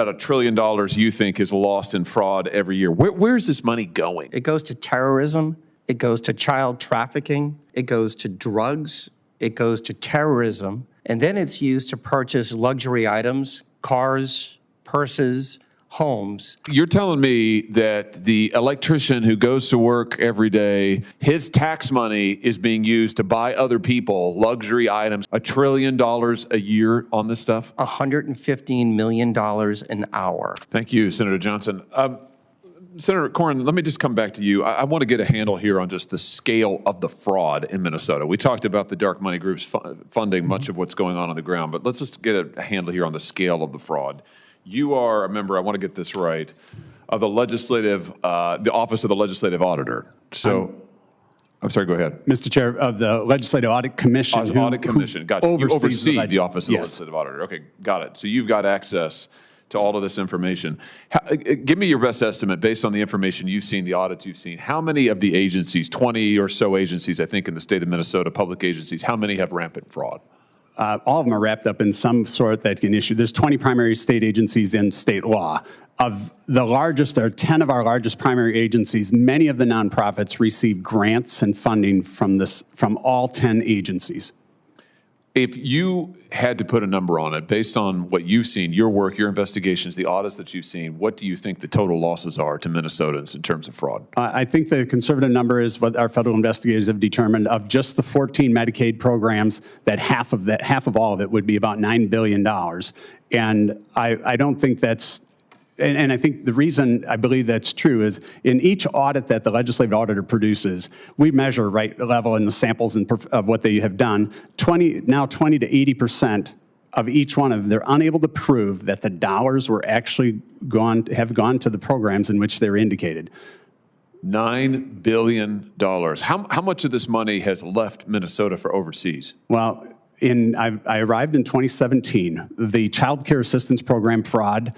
About $1 trillion you think is lost in fraud every year. Where is this money going? It goes to terrorism. It goes to child trafficking. It goes to drugs. It goes to terrorism. And then it's used to purchase luxury items, cars, purses, homes. You're telling me that the electrician who goes to work every day, his tax money is being used to buy other people luxury items, $1 trillion a year on this stuff? $115 million an hour. Thank you, Senator Johnson. Senator Cornyn, let me just come back to you. I want to get a handle here on just the scale of the fraud in Minnesota. We talked about the dark money groups funding much of what's going on the ground, but let's just get a handle here on the scale of the fraud. You are a member, I want to get this right, of the the Office of the Legislative Auditor. So, I'm sorry, go ahead. Mr. Chair, of the Legislative Audit Commission. Audit Commission, got you. You oversee the Office of the Legislative Auditor. Okay, got it. So you've got access to all of this information. Give me your best estimate based on the information you've seen, the audits you've seen. How many of the agencies, 20 or so agencies, I think, in the state of Minnesota, public agencies, how many have rampant fraud? All of them are wrapped up in some sort that can issue. There's 20 primary state agencies in state law. Of the largest, there are 10 of our largest primary agencies. Many of the nonprofits receive grants and funding from all 10 agencies. If you had to put a number on it, based on what you've seen, your work, your investigations, the audits that you've seen, what do you think the total losses are to Minnesotans in terms of fraud? I think the conservative number is what our federal investigators have determined. Of just the 14 Medicaid programs, that half of all of it would be about $9 billion. And I don't think that's, and I think the reason I believe that's true is in each audit that the legislative auditor produces, we measure right level in the samples of what they have done. 20 to 80% of each one of them, they're unable to prove that the dollars were actually have gone to the programs in which they're indicated. $9 billion. How much of this money has left Minnesota for overseas? Well, I arrived in 2017. The Child Care Assistance Program fraud,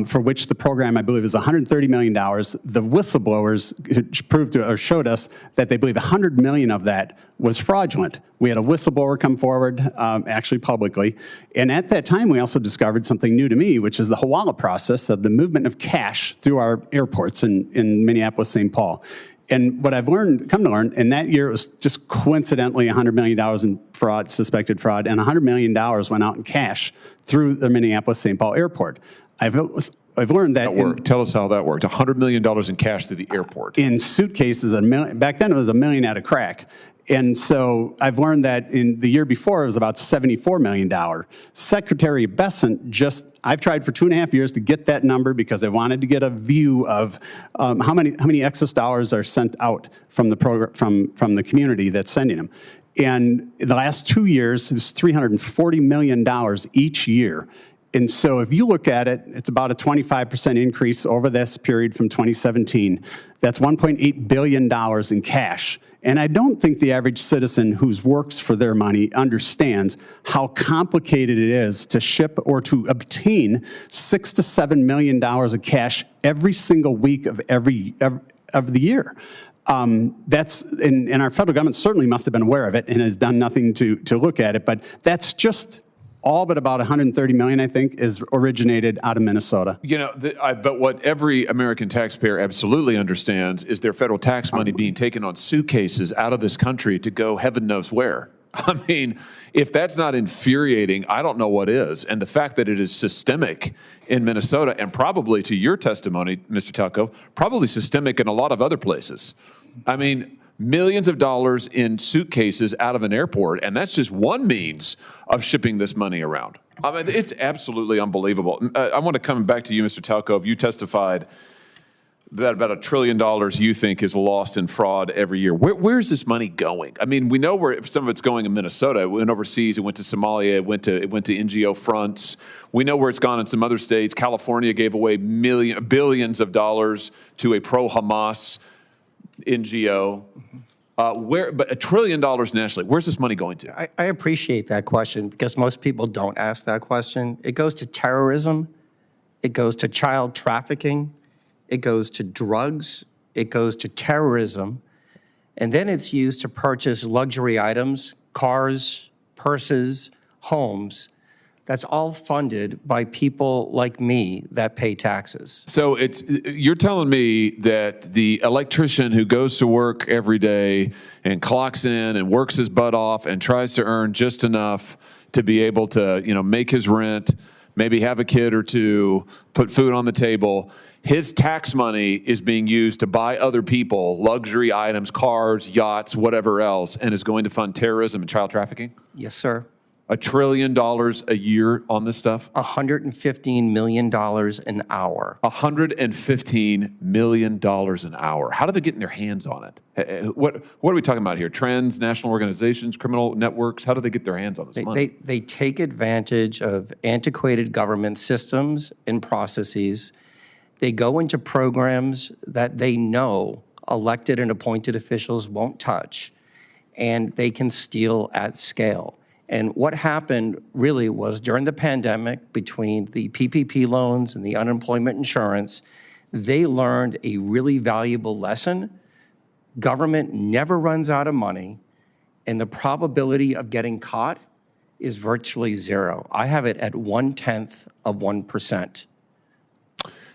for which the program, I believe, is $130 million. The whistleblowers showed us that they believe $100 million of that was fraudulent. We had a whistleblower come forward, actually publicly, and at that time we also discovered something new to me, which is the Hawala process of the movement of cash through our airports in Minneapolis, St. Paul. And what I've come to learn, in that year it was just coincidentally $100 million in fraud, suspected fraud, and $100 million went out in cash through the Minneapolis St. Paul airport. I've learned that. Tell us how that worked. $100 million in cash through the airport. In suitcases, back then it was $1 million out of crack. And so I've learned that in the year before it was about $74 million. Secretary Bessent I've tried for 2.5 years to get that number because I wanted to get a view of how many excess dollars are sent out from the program, from the community that's sending them. And in the last 2 years, it was $340 million each year. And so if you look at it, it's about a 25% increase over this period from 2017. That's $1.8 billion in cash. And I don't think the average citizen who works for their money understands how complicated it is to ship or to obtain $6 to $7 million of cash every single week of the year. And our federal government certainly must have been aware of it and has done nothing to look at it. But that's just all but about $130 million, I think, is originated out of Minnesota. You know, but what every American taxpayer absolutely understands is their federal tax money being taken on suitcases out of this country to go heaven knows where. I mean, if that's not infuriating, I don't know what is. And the fact that it is systemic in Minnesota, and probably to your testimony, Mr. Talco, probably systemic in a lot of other places. I mean, millions of dollars in suitcases out of an airport, and that's just one means of shipping this money around. I mean, it's absolutely unbelievable. I want to come back to you, Mr. Talco. You testified that about $1 trillion you think is lost in fraud every year. Where's this money going? I mean, we know where some of it's going in Minnesota. It went overseas. It went to Somalia. It went to NGO fronts. We know where it's gone in some other states. California gave away billions of dollars to a pro-Hamas NGO. But $1 trillion nationally, where's this money going to? I appreciate that question because most people don't ask that question. It goes to terrorism. It goes to child trafficking. It goes to drugs. It goes to terrorism. And then it's used to purchase luxury items, cars, purses, homes. That's all funded by people like me that pay taxes. So you're telling me that the electrician who goes to work every day and clocks in and works his butt off and tries to earn just enough to be able to, make his rent, maybe have a kid or two, put food on the table, his tax money is being used to buy other people luxury items, cars, yachts, whatever else, and is going to fund terrorism and child trafficking? Yes, sir. $1 trillion a year on this stuff? $115 million an hour. $115 million an hour. How do they get their hands on it? What are we talking about here? Trends, national organizations, criminal networks? How do they get their hands on this money? They take advantage of antiquated government systems and processes. They go into programs that they know elected and appointed officials won't touch, and they can steal at scale. And what happened really was during the pandemic, between the PPP loans and the unemployment insurance, they learned a really valuable lesson. Government never runs out of money, and the probability of getting caught is virtually zero. I have it at 0.1%.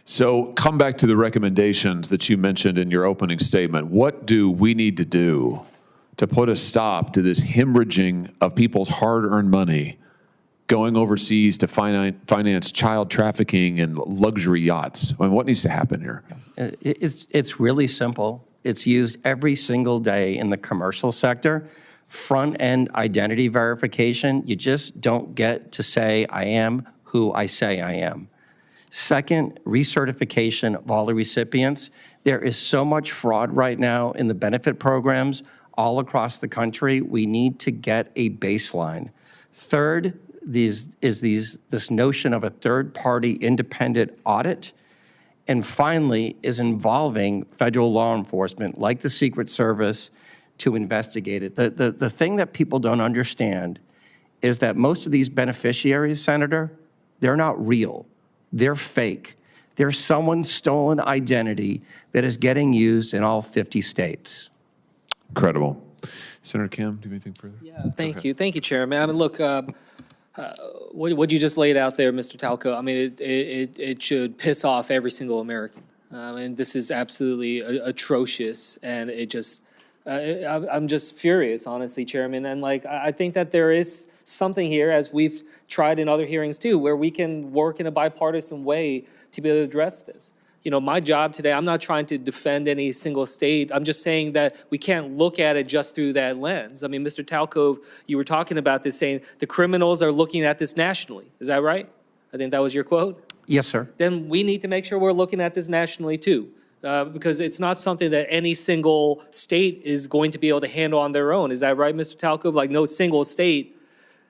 So come back to the recommendations that you mentioned in your opening statement. What do we need to do to put a stop to this hemorrhaging of people's hard-earned money going overseas to finance child trafficking and luxury yachts? I mean, what needs to happen here? It's really simple. It's used every single day in the commercial sector. Front-end identity verification, you just don't get to say, I am who I say I am. Second, recertification of all the recipients. There is so much fraud right now in the benefit programs all across the country. We need to get a baseline. Third, this notion of a third-party independent audit. And finally, is involving federal law enforcement, like the Secret Service, to investigate it. The thing that people don't understand is that most of these beneficiaries, Senator, they're not real. They're fake. They're someone's stolen identity that is getting used in all 50 states. Incredible. Senator Kim, do you have anything further? Yeah, thank you. Thank you, Chairman. I mean, look, what you just laid out there, Mr. Talco, I mean, it should piss off every single American. And this is absolutely atrocious, and it just, I'm just furious, honestly, Chairman. And like, I think that there is something here, as we've tried in other hearings too, where we can work in a bipartisan way to be able to address this. My job today, I'm not trying to defend any single state. I'm just saying that we can't look at it just through that lens. I mean, Mr. Talco, you were talking about this, saying the criminals are looking at this nationally. Is that right? I think that was your quote. Yes, sir. Then we need to make sure we're looking at this nationally too, because it's not something that any single state is going to be able to handle on their own. Is that right, Mr. Talco? Like, no single state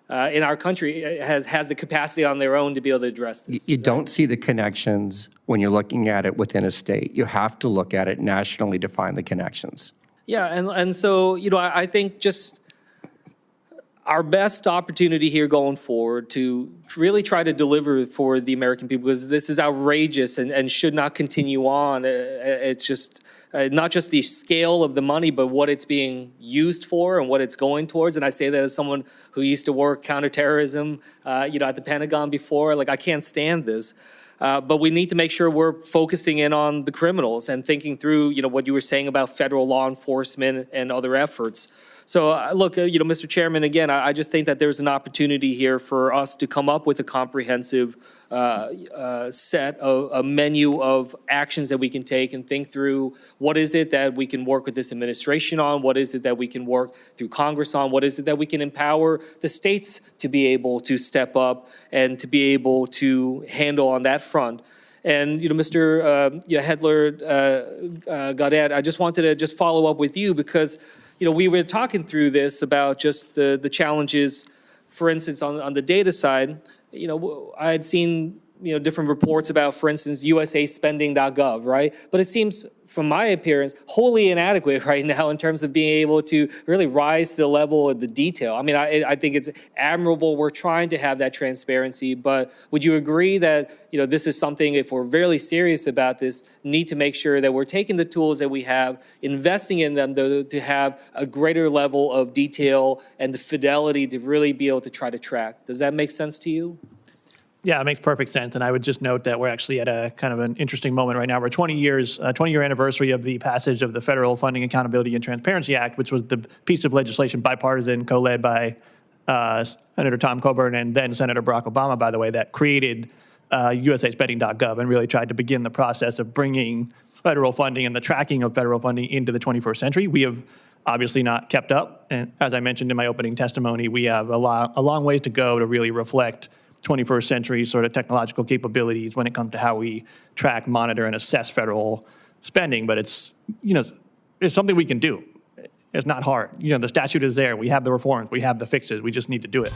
in our country has the capacity on their own to be able to address this. You don't see the connections when you're looking at it within a state. You have to look at it nationally to find the connections. Yeah, and so, I think just our best opportunity here going forward to really try to deliver for the American people, because this is outrageous and should not continue on. It's just not just the scale of the money, but what it's being used for and what it's going towards. And I say that as someone who used to work counterterrorism, at the Pentagon before. Like, I can't stand this. But we need to make sure we're focusing in on the criminals and thinking through, what you were saying about federal law enforcement and other efforts. So, look, Mr. Chairman, again, I just think that there's an opportunity here for us to come up with a comprehensive set of a menu of actions that we can take and think through what is it that we can work with this administration on, what is it that we can work through Congress on, what is it that we can empower the states to be able to step up and to be able to handle on that front. And, Mr. Hedler, Gaudet, I just wanted to just follow up with you because, we were talking through this about just the challenges, for instance, on the data side. I had seen different reports about, for instance, usaspending.gov, right? But it seems, from my appearance, wholly inadequate right now in terms of being able to really rise to the level of the detail. I mean, I think it's admirable. We're trying to have that transparency, but would you agree that, this is something, if we're really serious about this, need to make sure that we're taking the tools that we have, investing in them to have a greater level of detail and the fidelity to really be able to try to track? Does that make sense to you? Yeah, it makes perfect sense. And I would just note that we're actually at a kind of an interesting moment right now. We're 20-year anniversary of the passage of the Federal Funding Accountability and Transparency Act, which was the piece of legislation, bipartisan, co-led by Senator Tom Coburn and then Senator Barack Obama, by the way, that created usaspending.gov and really tried to begin the process of bringing federal funding and the tracking of federal funding into the 21st century. We have obviously not kept up. And as I mentioned in my opening testimony, we have a long ways to go to really reflect 21st century sort of technological capabilities when it comes to how we track, monitor, and assess federal spending. But it's something we can do. It's not hard. The statute is there. We have the reforms. We have the fixes. We just need to do it.